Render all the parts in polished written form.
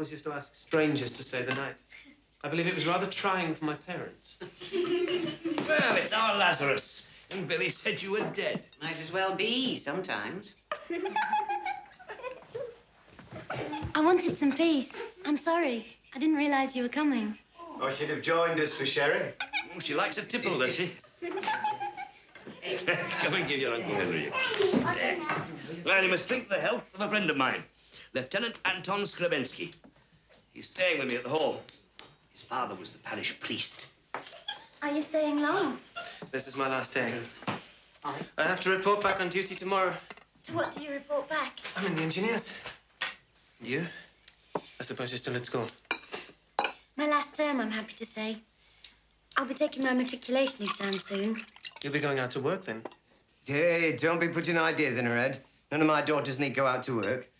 always used to ask strangers to stay the night. I believe it was rather trying for my parents. Well, it's our Lazarus. And Billy said you were dead. Might as well be sometimes. I wanted some peace. I'm sorry. I didn't realize you were coming. I should have joined us for sherry. Oh, she likes a tipple, does she? Come and give your Uncle Henry a kiss. Well, you must drink the health of a friend of mine, Lieutenant Anton Skrabensky. He's staying with me at the hall. His father was the parish priest. Are you staying long? This is my last day. I have to report back on duty tomorrow. To what do you report back? I'm in the engineers. And you? I suppose you're still at school. My last term, I'm happy to say. I'll be taking my matriculation exam soon. You'll be going out to work then? Hey, don't be putting ideas in her head. None of my daughters need go out to work.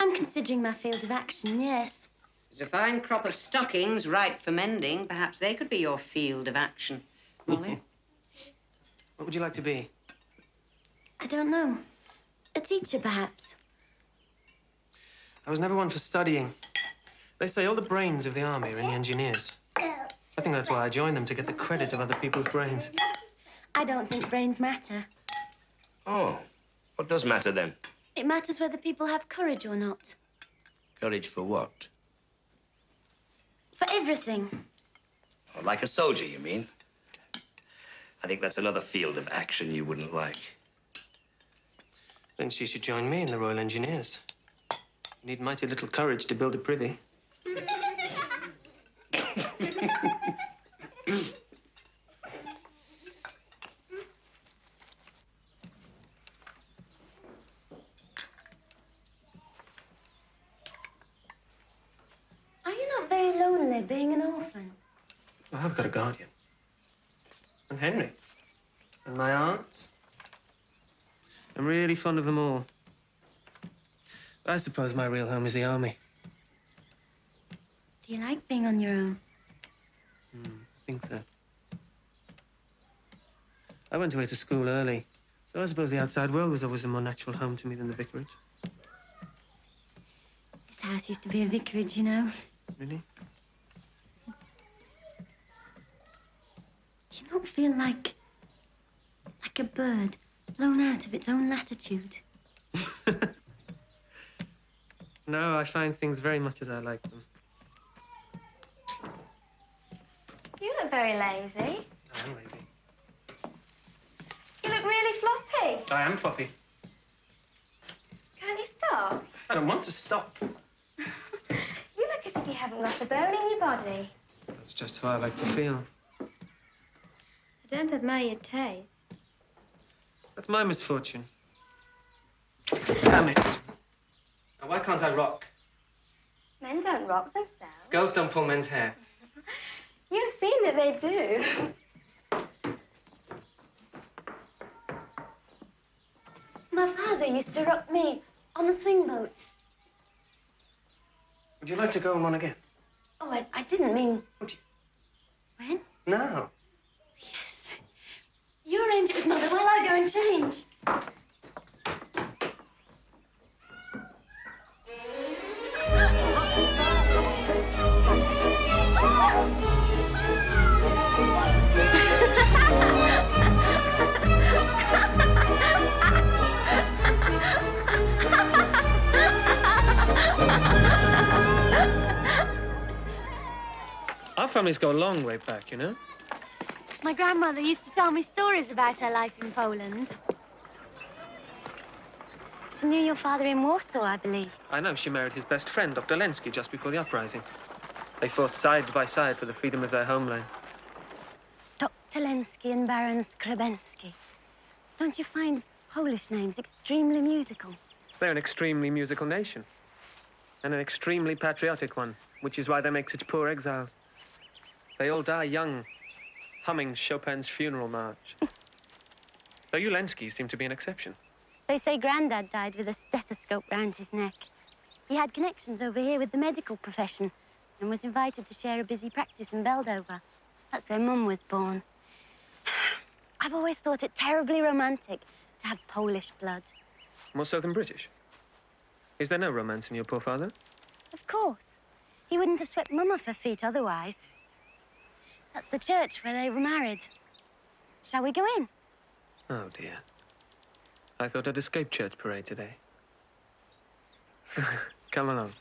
I'm considering my field of action, yes. There's a fine crop of stockings ripe for mending. Perhaps they could be your field of action, Molly. What would you like to be? I don't know. A teacher, perhaps. I was never one for studying. They say all the brains of the army are in the engineers. I think that's why I joined them, to get the credit of other people's brains. I don't think brains matter. Oh, what does matter then? It matters whether people have courage or not. Courage for what? For everything. Oh, like a soldier, you mean? I think that's another field of action you wouldn't like. Then she should join me in the Royal Engineers. You need mighty little courage to build a privy. Are you not very lonely being an orphan? I've got a guardian. And Henry. And my aunts. I'm really fond of them all. I suppose my real home is the army. Do you like being on your own? I think so. I went away to school early, so I suppose the outside world was always a more natural home to me than the vicarage. This house used to be a vicarage, you know. Really? Do you not feel like a bird blown out of its own latitude? No, I find things very much as I like them. You look very lazy. I am lazy. You look really floppy. I am floppy. Can't you stop? I don't want to stop. You look as if you haven't got a bone in your body. That's just how I like to feel. I don't admire your taste. That's my misfortune. Damn it. Now, why can't I rock? Men don't rock themselves. Girls don't pull men's hair. You've seen that they do. My father used to rock me on the swing boats. Would you like to go on one again? Oh, I didn't mean... Would you? When? No. Yes. You arrange it with Mother while I go and change. Our families go a long way back, you know? My grandmother used to tell me stories about her life in Poland. She knew your father in Warsaw, I believe. I know. She married his best friend, Dr. Lenski, just before the uprising. They fought side by side for the freedom of their homeland. Dr. Lenski and Baron Skrabensky. Don't you find Polish names extremely musical? They're an extremely musical nation. And an extremely patriotic one, which is why they make such poor exiles. They all die young, humming Chopin's funeral march. Though you Lenskys seem to be an exception. They say Grandad died with a stethoscope round his neck. He had connections over here with the medical profession and was invited to share a busy practice in Beldover. That's where Mum was born. I've always thought it terribly romantic to have Polish blood. More so than British. Is there no romance in your poor father? Of course. He wouldn't have swept Mum off her feet otherwise. That's the church where they were married. Shall we go in? Oh, dear. I thought I'd escape church parade today. Come along.